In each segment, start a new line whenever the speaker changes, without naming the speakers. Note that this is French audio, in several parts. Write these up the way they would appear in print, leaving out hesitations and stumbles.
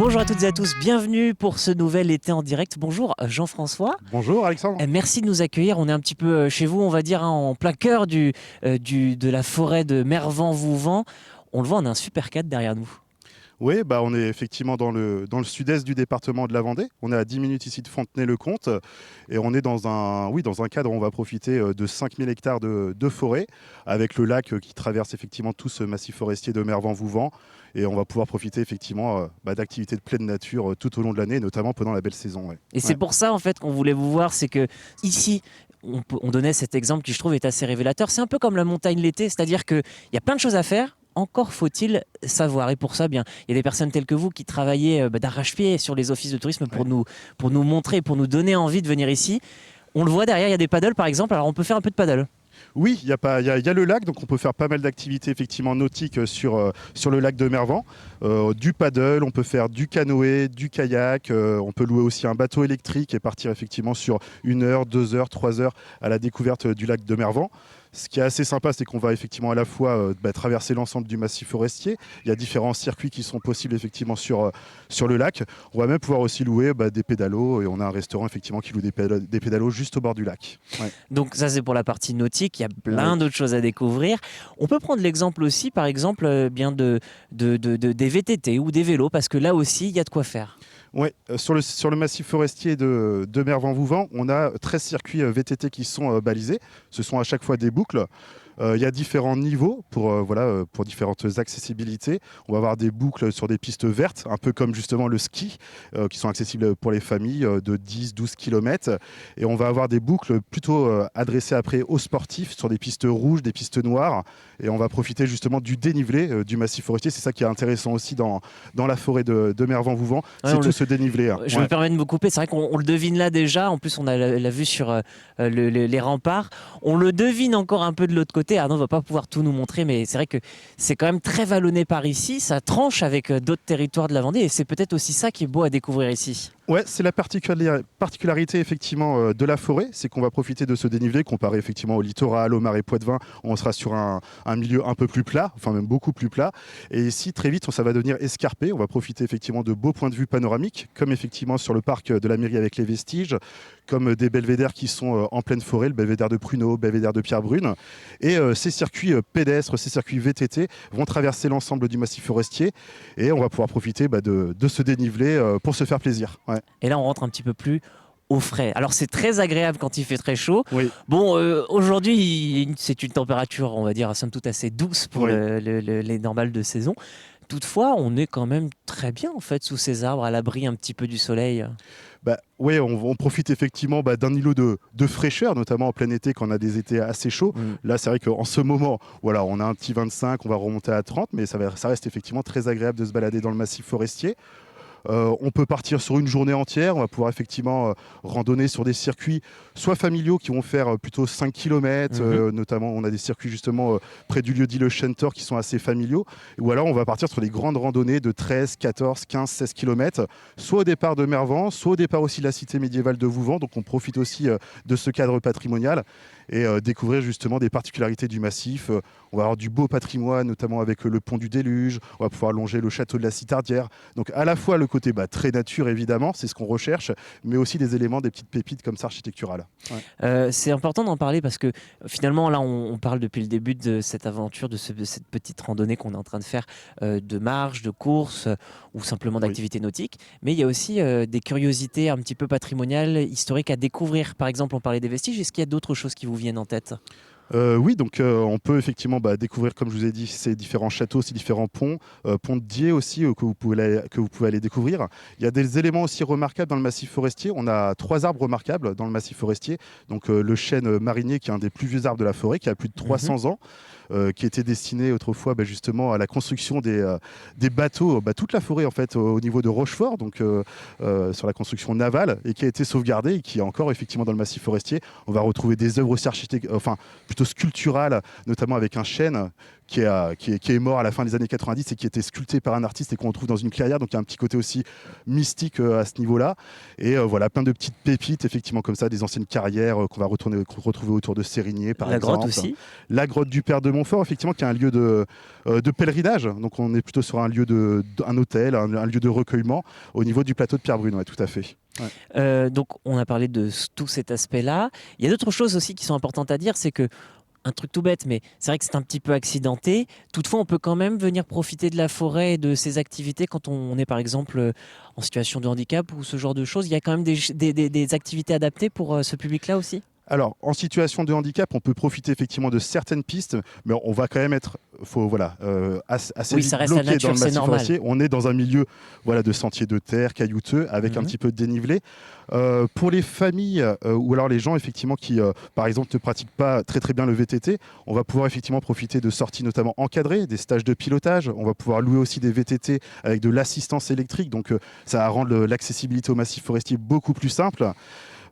Bonjour à toutes et à tous, bienvenue pour ce nouvel été en direct. Bonjour Jean-François.
Bonjour Alexandre.
Merci de nous accueillir. On est un petit peu chez vous, on va dire, en plein cœur de la forêt de Mervan-Vouvant. On le voit, on a un super cadre derrière nous.
Oui, on est effectivement dans le sud-est du département de la Vendée. On est à 10 minutes ici de Fontenay-le-Comte et on est dans un cadre où on va profiter de 5000 hectares de forêt avec le lac qui traverse effectivement tout ce massif forestier de Mervan-Vouvant et on va pouvoir profiter effectivement d'activités de pleine nature tout au long de l'année, notamment pendant la belle saison. Ouais.
Et c'est pour ça en fait qu'on voulait vous voir, c'est que ici, on donnait cet exemple qui je trouve est assez révélateur. C'est un peu comme la montagne l'été, c'est-à-dire qu'il y a plein de choses à faire. Encore faut-il savoir. Et pour ça, bien, il y a des personnes telles que vous qui travaillez d'arrache-pied sur les offices de tourisme pour nous montrer, pour nous donner envie de venir ici. On le voit derrière, il y a des paddles par exemple. Alors on peut faire un peu de paddle.
Oui, il y a le lac, donc on peut faire pas mal d'activités effectivement nautiques sur le lac de Mervan. Du paddle, on peut faire du canoë, du kayak, on peut louer aussi un bateau électrique et partir effectivement sur 1 heure, 2 heures, 3 heures à la découverte du lac de Mervan. Ce qui est assez sympa, c'est qu'on va effectivement à la fois traverser l'ensemble du massif forestier. Il y a différents circuits qui sont possibles effectivement sur le lac. On va même pouvoir aussi louer des pédalos et on a un restaurant effectivement qui loue des pédalos juste au bord du lac. Ouais.
Donc ça c'est pour la partie nautique, il y a plein d'autres choses à découvrir. On peut prendre l'exemple aussi par exemple des VTT ou des vélos parce que là aussi il y a de quoi faire.
Oui, sur le massif forestier de Mervan-Vouvant, on a 13 circuits VTT qui sont balisés. Ce sont à chaque fois des boucles. Il y a différents niveaux pour différentes accessibilités. On va avoir des boucles sur des pistes vertes, un peu comme justement le ski, qui sont accessibles pour les familles de 10-12 km. Et on va avoir des boucles plutôt adressées après aux sportifs sur des pistes rouges, des pistes noires. Et on va profiter justement du dénivelé du massif forestier. C'est ça qui est intéressant aussi dans la forêt de Mervan-Vouvant, c'est tout ce dénivelé.
Je me permets de vous couper, c'est vrai qu'on le devine là déjà. En plus, on a la vue sur les remparts. On le devine encore un peu de l'autre côté. Arnaud ne va pas pouvoir tout nous montrer, mais c'est vrai que c'est quand même très vallonné par ici. Ça tranche avec d'autres territoires de la Vendée et c'est peut-être aussi ça qui est beau à découvrir ici.
Ouais, c'est la particularité effectivement de la forêt, c'est qu'on va profiter de ce dénivelé comparé effectivement au littoral, au marais Poitevin. On sera sur un milieu un peu plus plat, enfin même beaucoup plus plat. Et ici, très vite, ça va devenir escarpé. On va profiter effectivement de beaux points de vue panoramiques, comme effectivement sur le parc de la mairie avec les vestiges, comme des belvédères qui sont en pleine forêt, le belvédère de Pruneau, le belvédère de Pierrebrune. Et ces circuits pédestres, ces circuits VTT vont traverser l'ensemble du massif forestier et on va pouvoir profiter de ce dénivelé pour se faire plaisir. Ouais.
Et là, on rentre un petit peu plus au frais. Alors, c'est très agréable quand il fait très chaud.
Oui.
Bon, aujourd'hui, c'est une température, on va dire, somme toute assez douce pour les normales de saison. Toutefois, on est quand même très bien en fait sous ces arbres, à l'abri un petit peu du soleil.
Oui, on profite effectivement d'un îlot de fraîcheur, notamment en plein été quand on a des étés assez chauds. Là, c'est vrai qu'en ce moment, voilà, on a un petit 25, on va remonter à 30, mais ça reste effectivement très agréable de se balader dans le massif forestier. On peut partir sur une journée entière, on va pouvoir effectivement randonner sur des circuits soit familiaux qui vont faire plutôt 5 km, notamment on a des circuits justement près du lieu dit le Chentor qui sont assez familiaux, ou alors on va partir sur les grandes randonnées de 13, 14, 15, 16 km, soit au départ de Mervan, soit au départ aussi de la cité médiévale de Vouvant, donc on profite aussi de ce cadre patrimonial et découvrir justement des particularités du massif. On va avoir du beau patrimoine, notamment avec le pont du Déluge, on va pouvoir longer le château de la Citardière, donc à la fois le côté très nature évidemment, c'est ce qu'on recherche, mais aussi des éléments, des petites pépites comme ça architecturales. Ouais.
C'est important d'en parler parce que finalement là on parle depuis le début de cette aventure, de cette petite randonnée qu'on est en train de faire, de marche, de course ou simplement d'activité nautique, mais il y a aussi des curiosités un petit peu patrimoniales, historiques à découvrir. Par exemple, on parlait des vestiges, est-ce qu'il y a d'autres choses qui vous viennent en tête ?
Oui, donc on peut effectivement découvrir, comme je vous ai dit, ces différents châteaux, ces différents ponts, pont de Die aussi, que vous pouvez aller découvrir. Il y a des éléments aussi remarquables dans le massif forestier. On a 3 arbres remarquables dans le massif forestier. Donc le chêne marinier, qui est un des plus vieux arbres de la forêt, qui a plus de 300 ans. Qui était destiné autrefois justement à la construction des bateaux, toute la forêt en fait au niveau de Rochefort, donc sur la construction navale, et qui a été sauvegardé et qui est encore effectivement dans le massif forestier. On va retrouver des œuvres aussi plutôt sculpturales, notamment avec un chêne qui est mort à la fin des années 90 et qui était sculpté par un artiste et qu'on retrouve dans une clairière. Donc il y a un petit côté aussi mystique à ce niveau-là. Et voilà, plein de petites pépites, effectivement, comme ça, des anciennes carrières qu'on va retrouver autour de Sérigné, par exemple.
La grotte aussi.
La grotte du Père de Montfort, effectivement, qui est un lieu de pèlerinage. Donc on est plutôt sur un lieu un hôtel, un lieu de recueillement au niveau du plateau de Pierrebrune, ouais, tout à fait. Ouais.
Donc on a parlé de tout cet aspect-là. Il y a d'autres choses aussi qui sont importantes à dire, c'est que un truc tout bête, mais c'est vrai que c'est un petit peu accidenté. Toutefois, on peut quand même venir profiter de la forêt et de ses activités quand on est par exemple en situation de handicap ou ce genre de choses. Il y a quand même des activités adaptées pour ce public-là aussi.
Alors, en situation de handicap, on peut profiter effectivement de certaines pistes, mais on va quand même être assez
oui, ça reste
bloqué
la nature,
dans le
c'est
massif
normal.
forestier. On est dans un milieu de sentiers de terre caillouteux avec un petit peu de dénivelé. Pour les familles ou alors les gens effectivement qui, par exemple, ne pratiquent pas très très bien le VTT, on va pouvoir effectivement profiter de sorties notamment encadrées, des stages de pilotage. On va pouvoir louer aussi des VTT avec de l'assistance électrique, donc ça va rendre l'accessibilité au massif forestier beaucoup plus simple.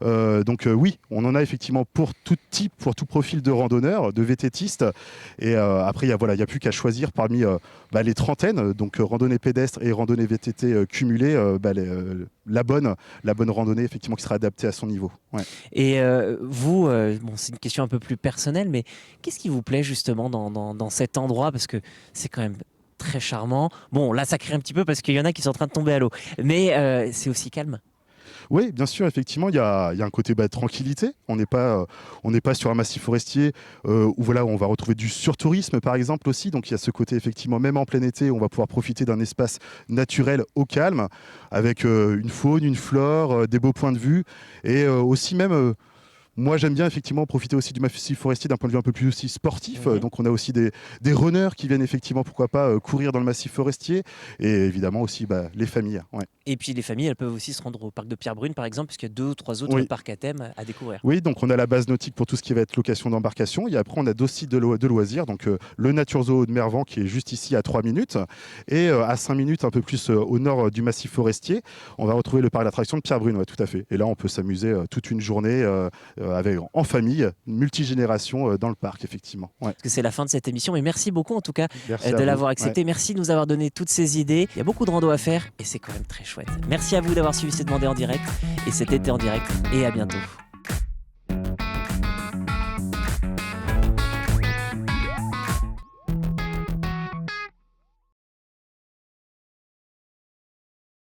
Oui, on en a effectivement pour tout type, pour tout profil de randonneurs, de VTTistes. Et après, il n'y a plus qu'à choisir parmi les trentaines, donc randonnée pédestre et randonnée VTT cumulée, la bonne randonnée effectivement qui sera adaptée à son niveau. Ouais.
Et vous, c'est une question un peu plus personnelle, mais qu'est-ce qui vous plaît justement dans cet endroit? Parce que c'est quand même très charmant. Bon, là, ça crie un petit peu parce qu'il y en a qui sont en train de tomber à l'eau. Mais c'est aussi calme.
Oui, bien sûr, effectivement, il y a un côté tranquillité. On n'est pas sur un massif forestier où on va retrouver du surtourisme, par exemple, aussi. Donc, il y a ce côté, effectivement, même en plein été, on va pouvoir profiter d'un espace naturel au calme, avec une faune, une flore, des beaux points de vue, et aussi même... moi, j'aime bien effectivement profiter aussi du massif forestier d'un point de vue un peu plus aussi sportif. Donc, on a aussi des runners qui viennent effectivement, pourquoi pas, courir dans le massif forestier. Et évidemment aussi les familles. Ouais.
Et puis les familles, elles peuvent aussi se rendre au parc de Pierrebrune, par exemple, puisqu'il y a 2 ou 3 autres parcs à thème à découvrir.
Oui, donc on a la base nautique pour tout ce qui va être location d'embarcation. Et après, on a d'autres sites de loisirs. Donc le Nature Zoo de Mervan qui est juste ici à 3 minutes. Et à 5 minutes, un peu plus au nord du massif forestier, on va retrouver le parc d'attractions de Pierrebrune. Ouais, tout à fait. Et là, on peut s'amuser toute une journée en famille, multigénération dans le parc, effectivement. Ouais.
Parce que c'est la fin de cette émission. Et merci beaucoup, en tout cas,
merci
de l'avoir accepté. Ouais. Merci de nous avoir donné toutes ces idées. Il y a beaucoup de rando à faire et c'est quand même très chouette. Merci à vous d'avoir suivi C'est demandé en direct. Et cet été en direct. Et à bientôt.